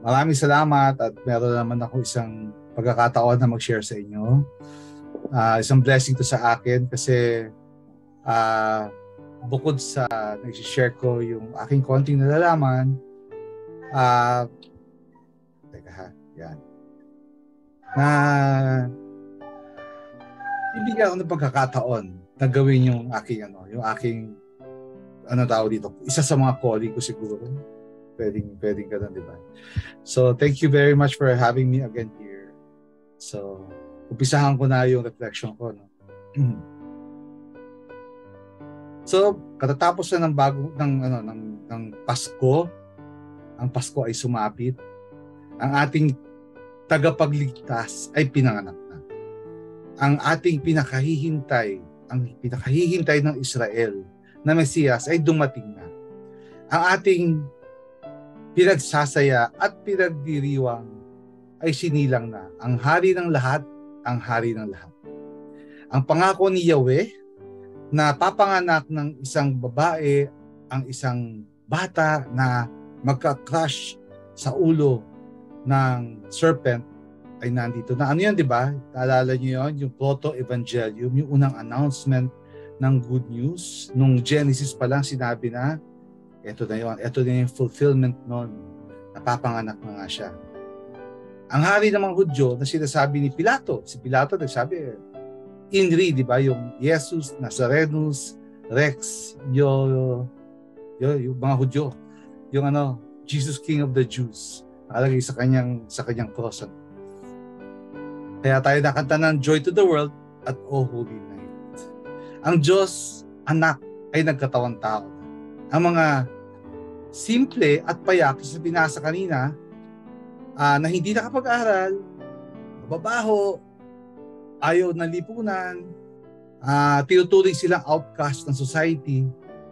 Maraming salamat at meron naman ako isang pagkakataon na mag-share sa inyo. Isang blessing to sa akin kasi bukod sa nag-share ko yung aking konting nalalaman, yan. Ibigyan ako ng pagkakataon na gawin yung aking tawag dito, isa sa mga calling ko siguro. Pwedeng ganun, di ba? So, thank you very much for having me again here. So, umpisahan ko na yung reflection ko, no? So, katatapos na ng Pasko, ang Pasko ay sumapit. Ang ating tagapagligtas ay pinanganak na. Ang ating pinakahihintay ng Israel na Mesiyas ay dumating na. Ang ating pinagsasaya at pinagdiriwang ay sinilang na. Ang hari ng lahat, ang hari ng lahat. Ang pangako ni Yahweh na papanganak ng isang babae, ang isang bata na magka-crush sa ulo ng serpent ay nandito na. Ano yun, di ba? Naalala niyo yun? Yung proto-evangelium, yung unang announcement ng good news. Nung Genesis pa lang sinabi na, ito na yun. Ito na yung fulfillment nun. Napapanganak na nga siya. Ang hari ng mga Hudyo na sinasabi ni Pilato, si Pilato nagsabi, Inri, di ba? Yung Jesus, Nazarenus, Rex, yung mga Hudyo. Yung Jesus King of the Jews. Nakalagay sa kanyang cross. Kaya tayo nakanta ng Joy to the World at Oh Holy Night. Ang Diyos, anak, ay nagkatawang tao. Ang mga simple at payak sa binasa kanina na hindi nakapag-aral, mababaho, ayaw ng lipunan, tinuturing silang outcast ng society,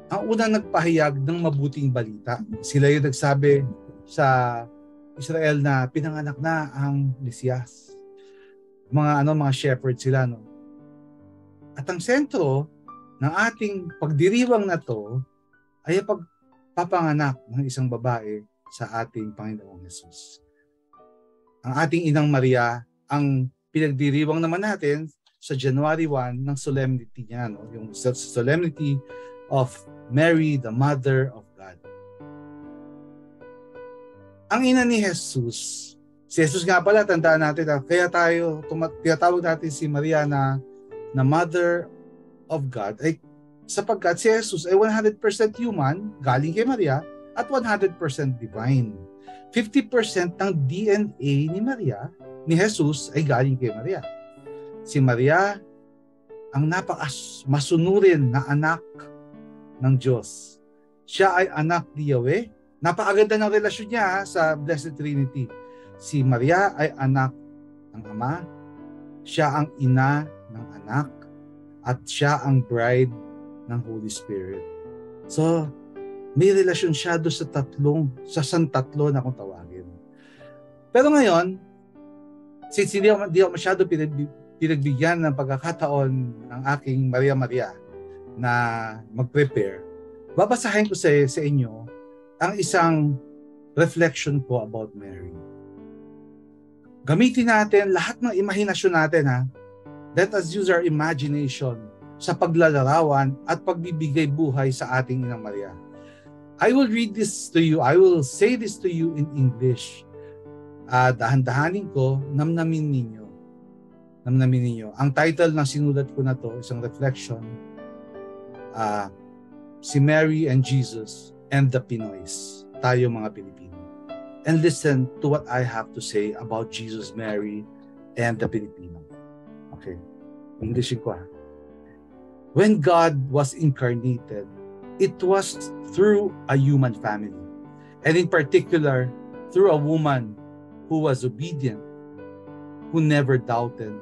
ang unang nagpahayag ng mabuting balita. Sila yung nagsabi sa Israel na pinanganak na ang Mesiyas. Mga shepherd sila, no? At ang sentro ng ating pagdiriwang na to ay pagpapanganak ng isang babae sa ating Panginoong Jesus. Ang ating Inang Maria, ang pinagdiriwang naman natin sa January 1 ng solemnity niya, no? Yung solemnity of Mary, the Mother of God. Ang ina ni Jesus, si Jesus nga pala, tandaan natin, kaya tinatawag natin si Maria na Mother of God, ay sapagkat si Jesus ay 100% human, galing kay Maria, at 100% divine. 50% ng DNA ni Maria, ni Jesus, ay galing kay Maria. Si Maria, ang masunurin na anak ng Diyos. Siya ay anak ni Yahweh. Napakaganda ng relasyon niya sa Blessed Trinity. Si Maria ay anak ng Ama, siya ang ina ng anak, at siya ang bride ng Holy Spirit. So, may relasyon siya doon sa santatlo na kung tawagin. Pero ngayon, since hindi ako masyado pinagbigyan ng pagkakataon ng aking Maria na mag-prepare, babasahin ko sa inyo ang isang reflection ko about Mary. Gamitin natin lahat ng imahinasyon natin, ha? Let us use our imagination sa paglalarawan at pagbibigay buhay sa ating Inang Maria. I will read this to you. I will say this to you in English. Dahan-dahanin ko, namnamin ninyo. Ang title ng sinulat ko na to, isang reflection, si Mary and Jesus and the Pinoys, tayo mga Pilipino. And listen to what I have to say about Jesus, Mary, and the Filipino. Okay, Englishin ko, ha. When God was incarnated, it was through a human family, and in particular, through a woman who was obedient, who never doubted,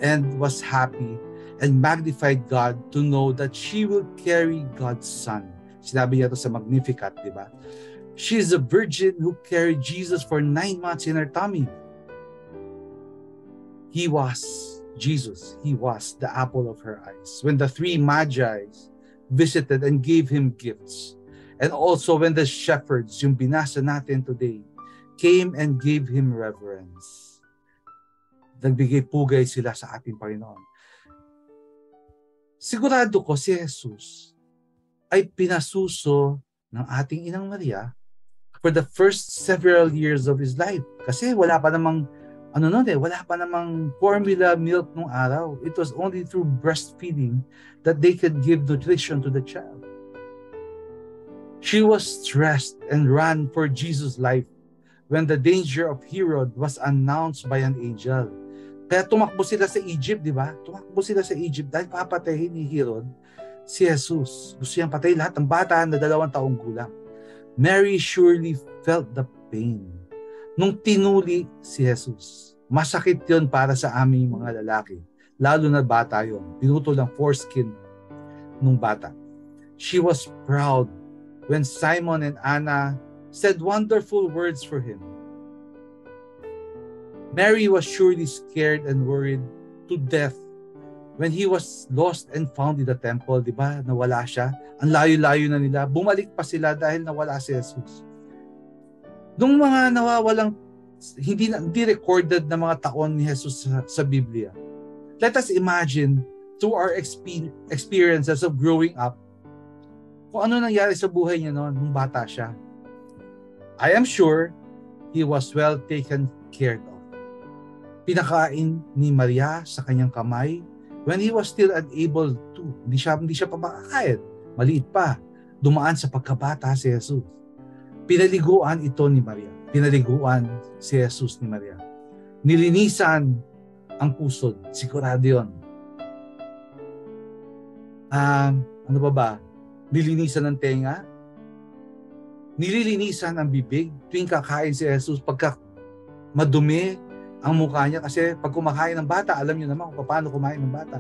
and was happy and magnified God to know that she will carry God's Son. Sinabi niya ito sa Magnificat, di ba? She is a virgin who carried Jesus for 9 months in her tummy. Jesus was the apple of her eyes. When the 3 Magi visited and gave him gifts, and also when the shepherds, yung binasa natin today, came and gave him reverence. Nagbigay pugay sila sa ating Panginoon. Sigurado ko si Jesus ay pinasuso ng ating Inang Maria for the first several years of his life. Kasi wala pa namang wala pa namang formula milk nung araw. It was only through breastfeeding that they could give nutrition to the child. She was stressed and ran for Jesus' life when the danger of Herod was announced by an angel. Kaya tumakbo sila sa Egypt, di ba? Tumakbo sila sa Egypt dahil papatayin ni Herod si Jesus. Gusto niyang patay lahat ng bata na 2 taong gulang. Mary surely felt the pain nung tinuli si Jesus. Masakit yon para sa aming mga lalaki. Lalo na bata yon. Pinutol ang foreskin nung bata. She was proud when Simon and Anna said wonderful words for him. Mary was surely scared and worried to death when he was lost and found in the temple. Di ba? Nawala siya. Ang layo-layo na nila. Bumalik pa sila dahil nawala si Jesus. Nung mga nawawalang, hindi recorded na mga taon ni Jesus sa Biblia. Let us imagine through our experiences of growing up, kung ano nangyari sa buhay niya noon nung bata siya. I am sure he was well taken care of. Pinakain ni Maria sa kanyang kamay when he was still unable to. Hindi siya pa makakain. Maliit pa. Dumaan sa pagkabata si Jesus. Pinaliguan ito ni Maria. Pinaliguan si Jesus ni Maria. Nilinisan ang pusod. Sigurado yun. Ano ba? Nilinisan ng tenga. Nililinisan ang bibig tuwing kakain si Jesus pagka madumi ang mukha niya kasi pag kumakain ng bata, alam niyo naman kung paano kumain ng bata.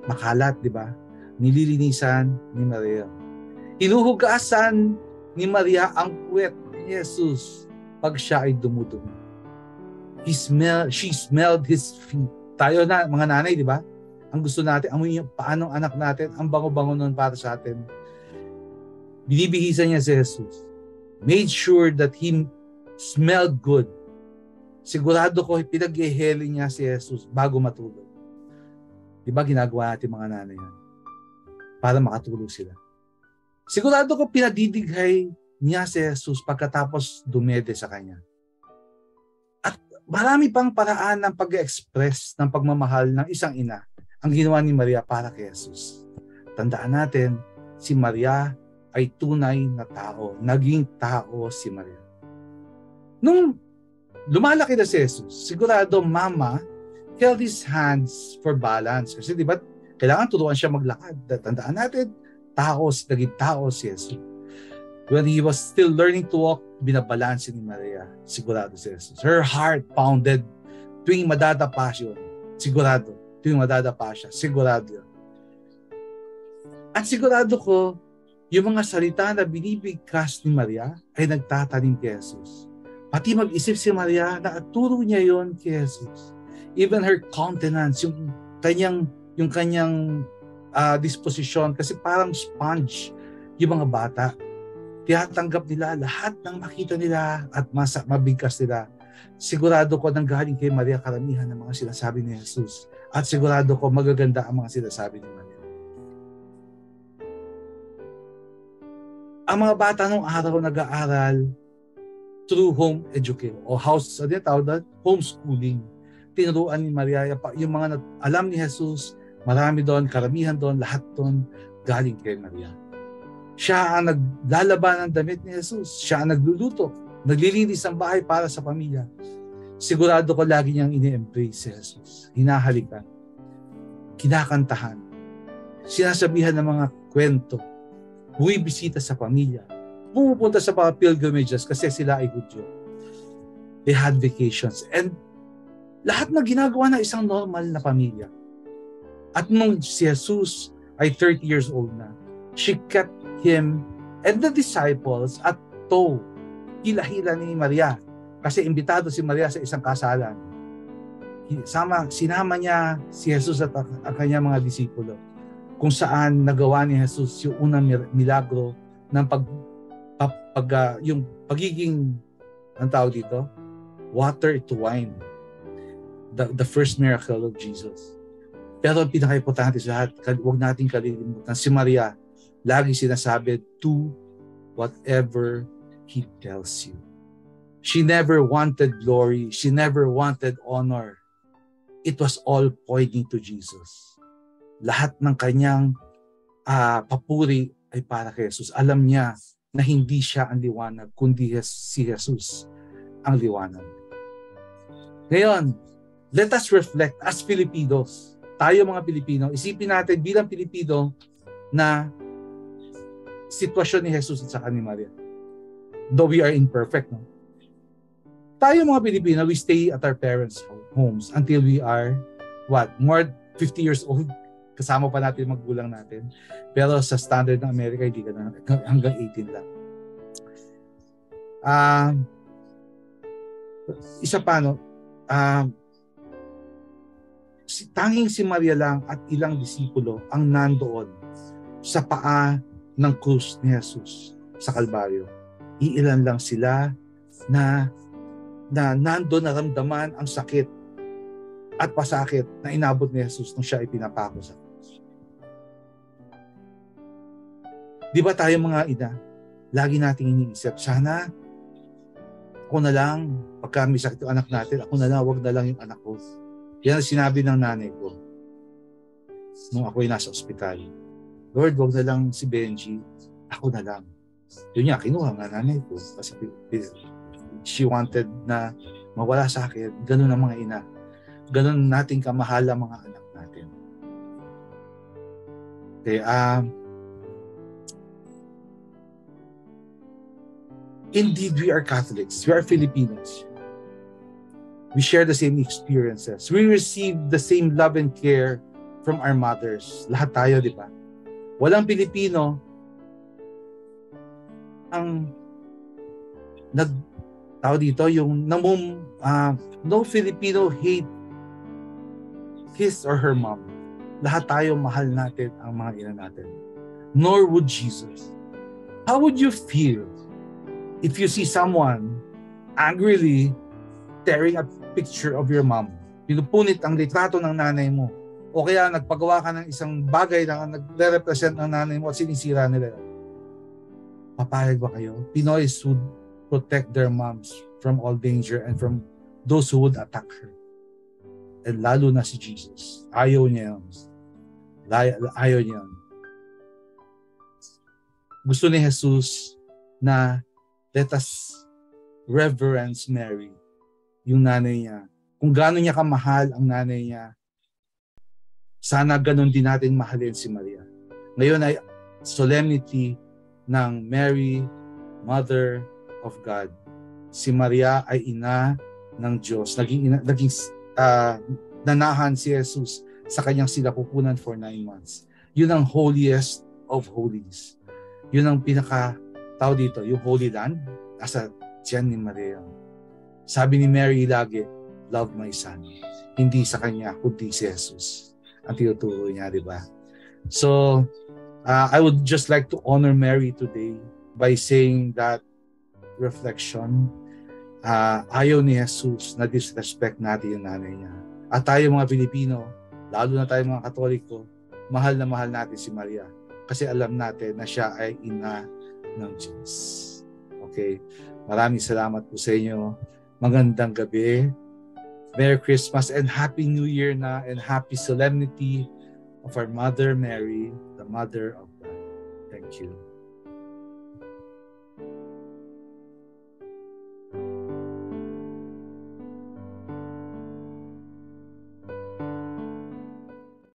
Makalat, di ba? Nililinisan ni Maria. Hinuhugasan ni Maria ang puwet ni Jesus pag siya ay dumudumi. She smelled his feet. Tayo na, mga nanay, di ba? Ang gusto natin, amoy yung paanong anak natin, ang bango-bango nun para sa atin. Binibihisan niya si Jesus. Made sure that he smelled good. Sigurado ko, pinag-iheli niya si Jesus bago matulog. Di ba ginagawa natin mga nanay yan? Para makatulog sila. Sigurado ko, pinadidighay niya si Jesus pagkatapos dumede sa kanya. At marami pang paraan ng pag-express ng pagmamahal ng isang ina ang ginawa ni Maria para kay Jesus. Tandaan natin, si Maria ay tunay na tao. Naging tao si Maria. Nung lumalaki na si Jesus, sigurado mama held his hands for balance. Kasi di ba, kailangan turuan siya maglakad. Tandaan natin, naging tao si Jesus. When he was still learning to walk, binabalansin ni Maria. Sigurado si Jesus. Her heart pounded tuwing madadapa siya. Sigurado. Tuwing madadapa siya. Sigurado yun. At sigurado ko, yung mga salita na binibigkas ni Maria ay nagtatanim kay Jesus. Pati mag-isip si Maria na turo niya yon kay Jesus. Even her countenance, yung kanyang disposition, kasi parang sponge yung mga bata. Tinatanggap nila lahat ng makita nila at mabigkas nila. Sigurado ko nang galing kay Maria karamihan ng mga sinasabi ni Jesus. At sigurado ko magaganda ang mga sinasabi ni Maria. Ang mga bata nung araw nag-aaral through home education o homeschooling. Tinuruan ni Maria yung mga alam ni Jesus, marami doon, karamihan doon, lahat doon galing kay Maria. Siya ang naglalaban ng damit ni Jesus. Siya ang nagluluto, naglilinis ng bahay para sa pamilya. Sigurado ko lagi niyang ini-embrace si Jesus. Hinahalikan, kinakantahan, sinasabihan ng mga kwento, buwibisita sa pamilya, pumupunta sa mga pilgrimages kasi sila ay Hudyo. They had vacations. And lahat na ginagawa ng isang normal na pamilya. At nung si Jesus ay 30 years old na, she kept him and the disciples at tow. Hila-hila ni Maria. Kasi imbitado si Maria sa isang kasalan. Sinama niya si Jesus at ang kanyang mga disipulo. Kung saan nagawa ni Jesus yung unang milagro ng yung pagiging ang tawag dito, water to wine. The first miracle of Jesus. Pero ang pinaka-importante sa lahat, huwag nating kalilimutan, si Maria, lagi sinasabi, do whatever He tells you. She never wanted glory. She never wanted honor. It was all pointing to Jesus. Lahat ng kanyang papuri ay para kay Jesus. Alam niya na hindi siya ang liwanag, kundi si Jesus ang liwanag. Ngayon, let us reflect as Filipinos. Tayo mga Pilipino, isipin natin bilang Pilipino na sitwasyon ni Jesus at saka ni Maria. Though we are imperfect, no? Tayo mga Pilipino, we stay at our parents' homes until we are, more 50 years old. Kasama pa natin magulang natin. Pero sa standard ng Amerika, hindi ka na, hanggang 18 lang. Isa pa, no? Tanging si Maria lang at ilang disipulo ang nandoon sa paa ng krus ni Jesus sa Kalbaryo. Iilan lang sila na nandoon naramdaman ang sakit at pasakit na inabot ni Jesus nung siya ay pinapako sa krus. Di ba tayo mga ina, lagi nating iniisip, sana ako na lang, pagka may sakit yung anak natin, ako na lang, wag na lang yung anak ko. Yan ang sinabi ng nanay ko nung ako'y nasa ospital. Lord, wag na lang si Benji, ako na lang. Yun nga, kinuha nga nanay ko kasi she wanted na mawala sa akin. Ganun ang mga ina. Ganun nating kamahal ang mga anak natin. Okay, indeed, we are Catholics. We are Filipinos. We share the same experiences. We receive the same love and care from our mothers. Lahat tayo, di ba? Walang Pilipino ang tao dito, yung no Filipino hate his or her mom. Lahat tayo mahal natin ang mga ina natin. Nor would Jesus. How would you feel if you see someone angrily tearing a picture of your mom? Pinupunit ang litrato ng nanay mo. O kaya nagpagawa ka ng isang bagay na nagre-represent ng nanay mo at sinisira nila. Papayag ba kayo? Pinoys would protect their moms from all danger and from those who would attack her. And lalo na si Jesus. Ayaw niya yun. Ayaw niya yun. Gusto ni Jesus na let us reverence Mary, yung nanay niya. Kung gaano niya kamahal ang nanay niya, sana ganun din natin mahalin si Maria. Ngayon ay solemnity ng Mary, Mother of God. Si Maria ay ina ng Diyos. Naging nanahan si Jesus sa kanyang sinapupunan for 9 months. Yun ang holiest of holies. Yun ang pinaka-tao dito, yung Holy Land, nasa tiyan ni Maria. Sabi ni Mary lagi, love my son. Hindi sa kanya, kundi si Jesus. Ang tinuturo niya, di ba? So, I would just like to honor Mary today by saying that reflection, ayaw ni Jesus na disrespect natin yung nanay niya. At tayo mga Pilipino, lalo na tayo mga Katoliko, mahal na mahal natin si Maria. Kasi alam natin na siya ay ina ng Diyos. Okay? Maraming salamat po sa inyo. Magandang gabi. Merry Christmas and Happy New Year na and Happy Solemnity of our Mother Mary, the Mother of God. Thank you.